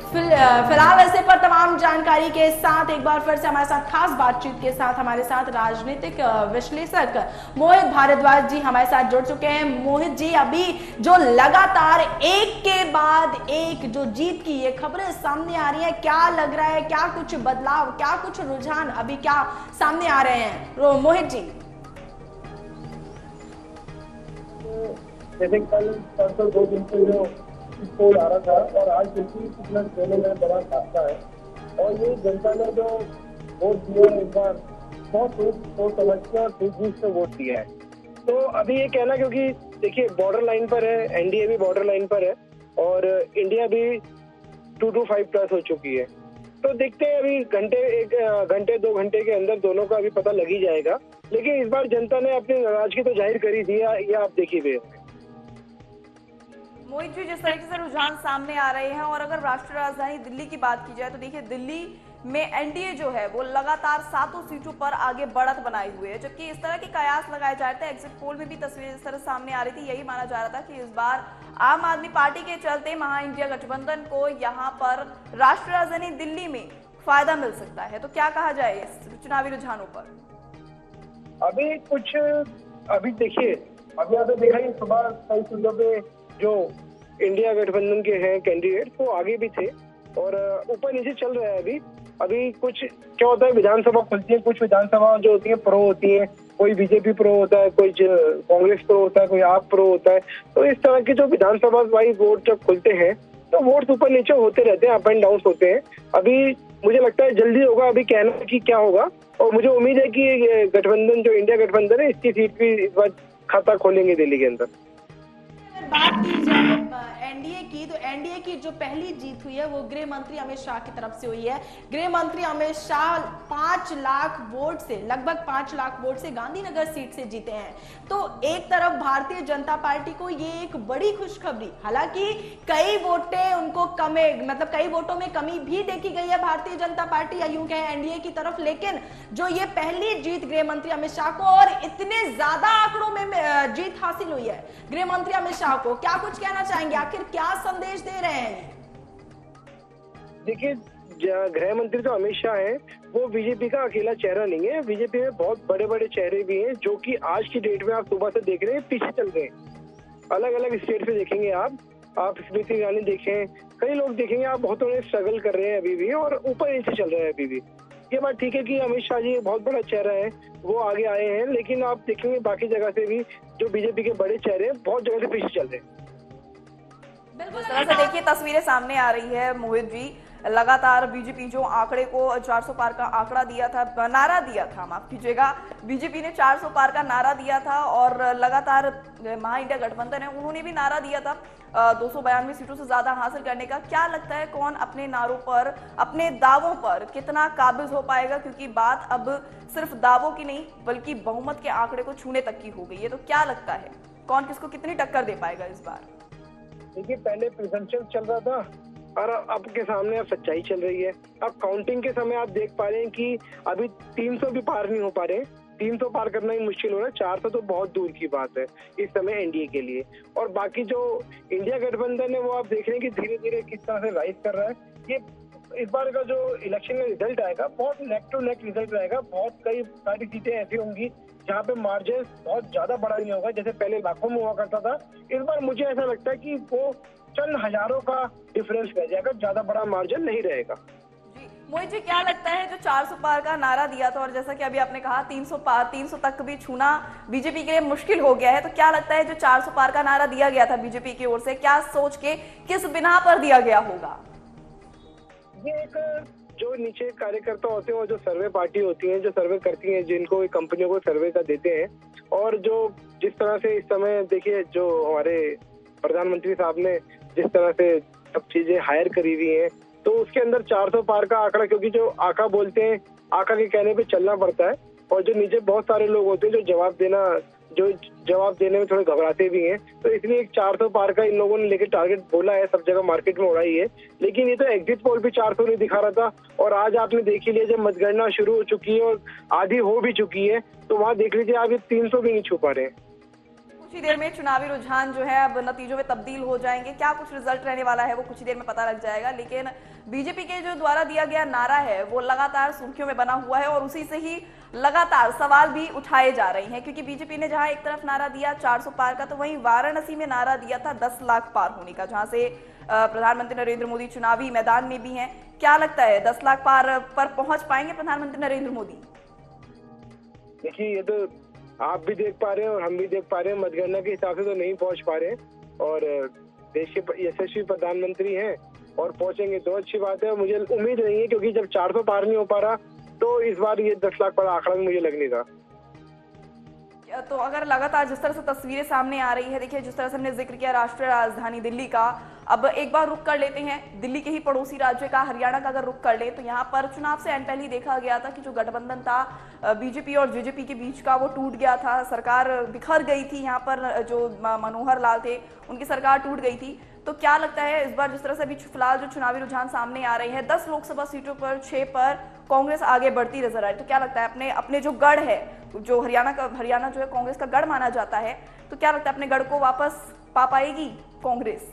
फिलहाल ऐसे पर तमाम जानकारी के साथ एक बार फिर से हमारे साथ खास बातचीत के साथ हमारे साथ राजनीतिक विश्लेषक मोहित भारद्वाज जी हमारे साथ जुड़ चुके हैं। मोहित जी, अभी जो लगातार एक के बाद एक जो जीत की ये खबरें सामने आ रही हैं, क्या लग रहा है, क्या कुछ बदलाव, क्या कुछ रुझान अभी क्या सामने आ रहे हैं मोहित जी? जैसे कल परसों 2 दिन से जो पोल आ रहा था और आज बिल्कुल कितना दोनों में बड़ा फासला है और ये जनता ने जो वोट दिया है इस बार बहुत सोच समझ के और सूझबूझ से वोट दिया है। तो अभी ये कहना, क्योंकि देखिए बॉर्डर लाइन पर है, एनडीए भी बॉर्डर लाइन पर है और इंडिया भी 225+ हो चुकी है। तो देखते हैं अभी घंटे 2 घंटे के अंदर दोनों का अभी पता लग ही जाएगा। लेकिन इस बार जनता ने अपनी नाराजगी तो जाहिर कर ही दिया, ये आप देखिए। मोहित जी, जिस तरीके से रुझान सामने आ रहे हैं और अगर राष्ट्रीय राजधानी दिल्ली की बात की जाए तो देखिए दिल्ली में एनडीए जो है वो लगातार 7 सीटों पर आगे बढ़त बनाए हुए है, जबकि इस तरह के कयास लगाए जा रहे थे। एग्जिट पोल में भी तस्वीरें इस तरह सामने आ रही थी। यही माना जा रहा था कि इस बार आम आदमी पार्टी के चलते महा इंडिया गठबंधन को यहाँ पर राष्ट्रीय राजधानी दिल्ली में फायदा मिल सकता है। तो क्या कहा जाए इस चुनावी रुझानों पर? अभी देखिए, अभी आपने देखा ही सुबह कई सीटों पे जो इंडिया गठबंधन के हैं कैंडिडेट वो आगे भी थे और ऊपर नीचे चल रहा है। अभी कुछ क्या होता है, विधानसभा खुलती है, कुछ विधानसभा जो होती है प्रो होती है, कोई बीजेपी प्रो होता है, कोई कांग्रेस प्रो होता है, कोई आप प्रो होता है। तो इस तरह के जो विधानसभा वाइज वोट जब खुलते हैं तो वोट ऊपर नीचे होते रहते हैं, अप एंड डाउन होते हैं। अभी मुझे लगता है जल्दी होगा अभी कहना कि क्या होगा, और मुझे उम्मीद है कि गठबंधन जो इंडिया गठबंधन है इसकी सीट भी इस बार खाता खोलेंगे दिल्ली के अंदर। बात की जाए एनडीए की, तो एनडीए की जो पहली जीत हुई है वो गृह मंत्री अमित शाह की तरफ से हुई है। गृह मंत्री अमित शाह 5 लाख वोट से, लगभग 5 लाख वोट से गांधीनगर सीट से जीते हैं। तो एक तरफ भारतीय जनता पार्टी को ये एक बड़ी खुशखबरी, हालांकि कई वोटें उनको कमे, मतलब कई वोटों में कमी भी देखी गई है भारतीय जनता पार्टी या यूं कहें एनडीए की तरफ, लेकिन जो ये पहली जीत गृह मंत्री अमित शाह को और इतने ज्यादा आंकड़ों में जीत हासिल हुई है गृह मंत्री अमित शाह को, क्या कुछ कहना चाहेंगे? आखिर क्या संदेश दे रहे हैं? देखिए, गृह मंत्री जो अमित शाह है वो बीजेपी का अकेला चेहरा नहीं है। बीजेपी में बहुत बड़े बड़े चेहरे भी हैं जो कि आज की डेट में आप सुबह से देख रहे हैं पीछे चल रहे हैं। अलग अलग स्टेट से देखेंगे आप स्मृति ईरानी देखें, कई लोग देखेंगे आप, बहुतों ने स्ट्रगल कर रहे हैं अभी भी और ऊपर नीचे चल रहे हैं अभी भी। ये बात ठीक है कि अमित शाह जी बहुत बड़ा चेहरा है, वो आगे आए हैं, लेकिन आप देखेंगे बाकी जगह से भी जो बीजेपी के बड़े चेहरे हैं बहुत जगह से पीछे चल रहे हैं। बिल्कुल, इस तरह से देखिए तस्वीरें सामने आ रही है मोहित जी। लगातार बीजेपी जो आंकड़े को 400 पार का आंकड़ा दिया था, नारा दिया था, माफ कीजिएगा, बीजेपी ने 400 पार का नारा दिया था और लगातार महा इंडिया गठबंधन है उन्होंने भी नारा दिया था 292 सीटों से ज्यादा हासिल करने का। क्या लगता है कौन अपने नारों पर, अपने दावों पर कितना काबिज हो पाएगा? क्योंकि बात अब सिर्फ दावों की नहीं बल्कि बहुमत के आंकड़े को छूने तक की हो गई है। तो क्या लगता है कौन किसको कितनी टक्कर दे पाएगा इस बार? देखिए, पहले प्रिजम्पशन चल रहा था और अब के सामने अब सच्चाई चल रही है। अब काउंटिंग के समय आप देख पा रहे हैं कि अभी 300 भी पार नहीं हो पा रहे हैं। 300 पार करना ही मुश्किल हो रहा है, 400 तो बहुत दूर की बात है इस समय एनडीए के लिए। और बाकी जो इंडिया गठबंधन है वो आप देख रहे हैं कि धीरे धीरे किस तरह से राइज कर रहा है। ये इस बार का जो इलेक्शन का रिजल्ट आएगा बहुत नेक टू नेक रिजल्ट रहेगा। बहुत कई सारी सीटें ऐसी होंगी जहाँ पे मार्जिन बहुत ज्यादा बड़ा नहीं होगा, जैसे पहले लाखों में हुआ करता था। इस बार मुझे ऐसा लगता है कि वो चंद हजारों का डिफरेंस रह जाएगा, ज्यादा बड़ा मार्जिन नहीं रहेगा। जी मोहित जी, क्या लगता है जो 400 पार का नारा दिया था और जैसा कि अभी आपने कहा 300 पार, 300 तक भी छूना बीजेपी के लिए मुश्किल हो गया है, तो क्या लगता है जो 400 पार का नारा दिया गया था बीजेपी की ओर से, क्या सोच के, किस बिना पर दिया गया होगा? ये एक जो नीचे कार्यकर्ता होते हैं और जो सर्वे पार्टी होती हैं, जो सर्वे करती हैं, जिनको कंपनियों को सर्वे का देते हैं, और जो जिस तरह से इस समय देखिए जो हमारे प्रधानमंत्री साहब ने जिस तरह से सब चीजें हायर करी हुई हैं, तो उसके अंदर 400 पार का आंकड़ा, क्योंकि जो आका बोलते हैं आका के कहने पे चलना पड़ता है, और जो नीचे बहुत सारे लोग होते हैं जो जवाब देने में थोड़े घबराते भी हैं, तो इसलिए 400 पार का इन लोगों ने लेके टारगेट बोला है, सब जगह मार्केट में उड़ाई है। लेकिन ये तो एग्जिट पोल भी 400 नहीं दिखा रहा था, और आज आपने देख ही लिया जब मतगणना शुरू हो चुकी है और आधी हो भी चुकी है, तो वहाँ देख लीजिए आप ये 300 भी नहीं छू पा रहे हैं। कुछ ही देर में चुनावी रुझान जो है अब नतीजों में तब्दील हो जाएंगे। क्या कुछ रिजल्ट रहने वाला है वो कुछ ही देर में पता लग जाएगा। लेकिन बीजेपी के जो द्वारा दिया गया नारा है वो लगातार सुर्खियों में बना हुआ है और उसी से ही लगातार सवाल भी उठाए जा रहे हैं, क्योंकि बीजेपी ने जहां एक तरफ नारा दिया 400 पार का, तो वहीं वाराणसी में नारा दिया था 10 लाख पार होने का, जहां से प्रधानमंत्री नरेंद्र मोदी चुनावी मैदान में भी हैं। क्या लगता है 10 लाख पार पर पहुंच पाएंगे प्रधानमंत्री नरेंद्र मोदी? देखिए, ये तो आप भी देख पा रहे हैं और हम भी देख पा रहे हैं, मतगणना के हिसाब से तो नहीं पहुंच पा रहे हैं और देश के यशस्वी प्रधानमंत्री हैं और पहुंचेंगे तो अच्छी बात है। मुझे उम्मीद नहीं है, क्योंकि जब 400 पार नहीं हो पा रहा तो इस बार ये 10 लाख पर आंकड़ा भी मुझे लग नहीं रहा। तो अगर लगातार जिस तरह से तस्वीरें सामने आ रही है, देखिए जिस तरह से हमने जिक्र किया राष्ट्रीय राजधानी दिल्ली का, अब एक बार रुक कर लेते हैं दिल्ली के ही पड़ोसी राज्य का, हरियाणा का अगर रुक कर ले तो यहाँ पर चुनाव से पहले ही देखा गया था कि जो गठबंधन था बीजेपी और जेजेपी के बीच का वो टूट गया था, सरकार बिखर गई थी। यहाँ पर जो मनोहर लाल थे उनकी सरकार टूट गई थी। तो क्या लगता है इस बार जिस तरह से अभी फिलहाल जो चुनावी रुझान सामने आ रहे हैं 10 लोकसभा सीटों पर 6 पर कांग्रेस आगे बढ़ती नजर आ रही है, तो क्या लगता है अपने जो गढ़ है, जो हरियाणा जो है कांग्रेस का गढ़ माना जाता है, तो क्या लगता है अपने गढ़ को वापस पा पाएगी कांग्रेस?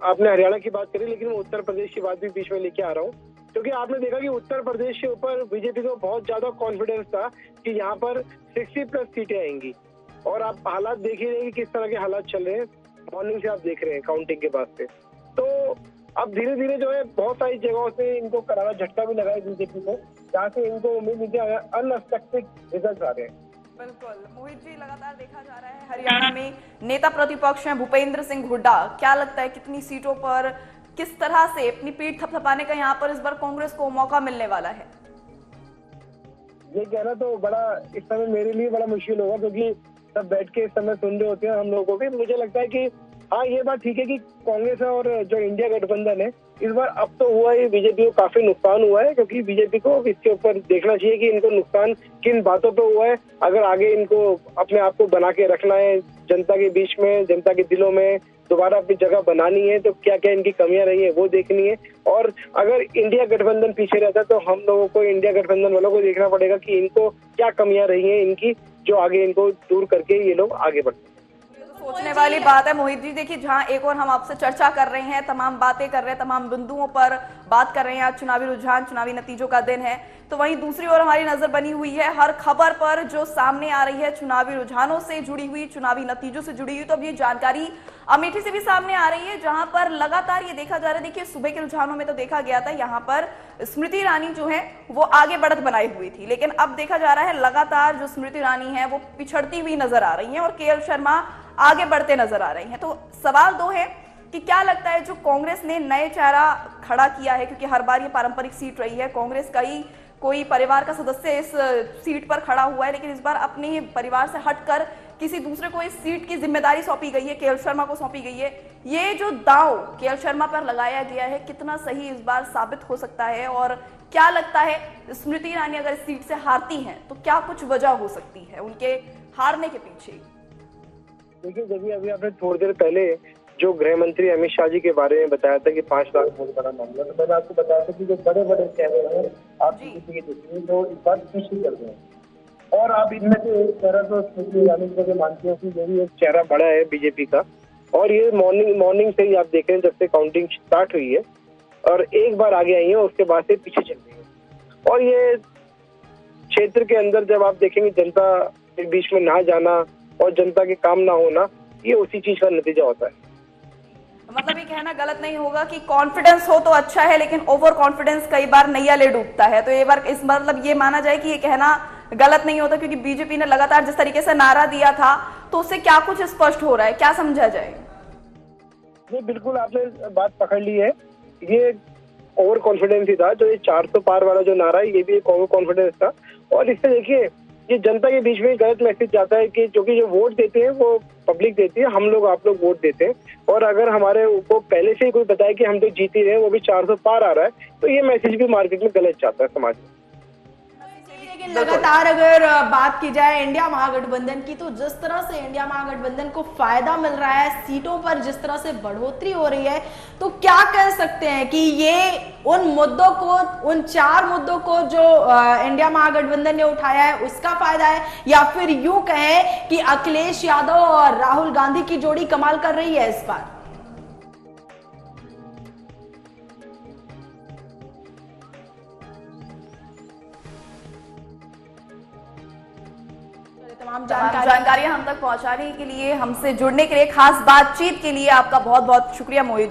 आपने हरियाणा की बात करी, लेकिन मैं उत्तर प्रदेश की बात भी बीच में लेके आ रहा हूँ, क्योंकि आपने देखा कि उत्तर प्रदेश के ऊपर बीजेपी को बहुत ज्यादा कॉन्फिडेंस था कि यहाँ पर 60+ सीटें आएंगी और आप हालात देख ही रहे हैं कि किस तरह के हालात चल रहे हैं। मॉर्निंग से आप देख रहे हैं काउंटिंग के बाद से, तो अब धीरे धीरे जो है बहुत सारी जगहों से इनको करारा झटका भी लगा है बीजेपी को, जहाँ से इनको उम्मीद नहीं अनएक्सपेक्टेड रिजल्ट आ रहे हैं। बिल्कुल मोहित जी, लगातार देखा जा रहा है हरियाणा में नेता प्रतिपक्ष हैं भूपेंद्र सिंह हुड्डा, क्या लगता है कितनी सीटों पर किस तरह से अपनी पीठ थपथपाने का यहाँ पर इस बार कांग्रेस को मौका मिलने वाला है? ये कहना तो बड़ा इस समय मेरे लिए बड़ा मुश्किल होगा, क्योंकि सब बैठ के इस समय सुन रहे होते हैं हम लोगों को भी। मुझे लगता है कि हाँ, ये बात ठीक है कि कांग्रेस और जो इंडिया गठबंधन है इस बार अब तो हुआ है, बीजेपी को काफी नुकसान हुआ है, क्योंकि बीजेपी को इसके ऊपर देखना चाहिए कि इनको नुकसान किन बातों पे हुआ है। अगर आगे इनको अपने आप को बना के रखना है जनता के बीच में, जनता के दिलों में दोबारा अपनी जगह बनानी है, तो क्या क्या इनकी कमियां रही है वो देखनी है। और अगर इंडिया गठबंधन पीछे रहता तो हम लोगों को, इंडिया गठबंधन वालों को देखना पड़ेगा कि इनको क्या कमियां रही है इनकी, जो आगे इनको दूर करके ये लोग आगे बढ़ते हैं। सोचने वाली बात है मोहित जी। देखिए जहां एक और हम आपसे चर्चा कर रहे हैं, तमाम बातें कर रहे हैं, तमाम बिंदुओं पर बात कर रहे हैं, आज चुनावी रुझान, चुनावी नतीजों का दिन है, तो वहीं दूसरी ओर हमारी नजर बनी हुई है हर खबर पर जो सामने आ रही है चुनावी रुझानों से जुड़ी हुई, चुनावी नतीजों से जुड़ी हुई। तो अब ये जानकारी अमेठी से भी सामने आ रही है, जहां पर लगातार ये देखा जा रहा है, देखिए सुबह के रुझानों में तो देखा गया था यहाँ पर स्मृति ईरानी जो है वो आगे बढ़त बनाई हुई थी, लेकिन अब देखा जा रहा है लगातार जो स्मृति ईरानी है वो पिछड़ती हुई नजर आ रही है और केएल शर्मा आगे बढ़ते नजर आ रही हैं। तो सवाल दो है कि क्या लगता है जो कांग्रेस ने नए चेहरा खड़ा किया है, क्योंकि हर बार ये पारंपरिक सीट रही है, कांग्रेस का ही कोई परिवार का सदस्य इस सीट पर खड़ा हुआ है, लेकिन इस बार अपने परिवार से हटकर किसी दूसरे को इस सीट की जिम्मेदारी सौंपी गई है, केएल शर्मा को सौंपी गई है। ये जो दांव केएल शर्मा पर लगाया गया है कितना सही इस बार साबित हो सकता है, और क्या लगता है स्मृति ईरानी अगर इस सीट से हारती हैं तो क्या कुछ वजह हो सकती है उनके हारने के पीछे? देखिए, जब अभी आपने थोड़ी देर पहले जो गृह मंत्री अमित शाह जी के बारे में बताया था कि 5 लाख बहुत बड़ा मामला, तो मैंने आपको बताया था कि जो बड़े बड़े चेहरे हैं आप बीजेपी के देखिए जो इस बार पीछे चल रहे हैं, और आप इनमें से एक चेहरा तो स्मृति ईरानी को मानते हो कि जो भी एक चेहरा बड़ा है बीजेपी का, और ये मॉर्निंग से ही आप देख रहे हैं जब से काउंटिंग स्टार्ट हुई है और एक बार आगे आई है उसके बाद से पीछे चल रही है। और ये क्षेत्र के अंदर जब आप देखेंगे जनता के बीच में ना जाना और जनता के काम ना होना, ये उसी चीज का नतीजा होता है। मतलब ये कहना गलत नहीं होगा कि कॉन्फिडेंस हो तो अच्छा है, लेकिन ओवर कॉन्फिडेंस कई बार नैया ले डूबता है। तो ये बार इस मतलब ये माना जाए कि ये कहना गलत नहीं होता, क्योंकि बीजेपी ने लगातार जिस तरीके से नारा दिया था तो उससे क्या कुछ स्पष्ट हो रहा है, क्या समझा जाए? ये बिल्कुल आपने बात पकड़ ली है, ये ओवर कॉन्फिडेंस ही था। जो ये 400 पार वाला जो नारा है ये भी एक ओवर कॉन्फिडेंस था, और इससे देखिए ये जनता के बीच में गलत मैसेज जाता है कि जो वोट देते हैं वो पब्लिक देती है, हम लोग आप लोग वोट देते हैं, और अगर हमारे को पहले से ही कोई बताए कि हम तो जीत ही रहे हैं, वो भी 400 पार आ रहा है, तो ये मैसेज भी मार्केट में गलत जाता है समाज में। लेकिन लगातार अगर बात की जाए इंडिया महागठबंधन की, तो जिस तरह से इंडिया महागठबंधन को फायदा मिल रहा है, सीटों पर जिस तरह से बढ़ोतरी हो रही है, तो क्या कह सकते हैं कि ये उन मुद्दों को, उन 4 मुद्दों को जो इंडिया महागठबंधन ने उठाया है उसका फायदा है, या फिर यूं कहें कि अखिलेश यादव और राहुल गांधी की जोड़ी कमाल कर रही है इस बार? तमाम जानकारियां हम तक पहुंचाने के लिए, हमसे जुड़ने के लिए, खास बातचीत के लिए आपका बहुत बहुत शुक्रिया मोहित।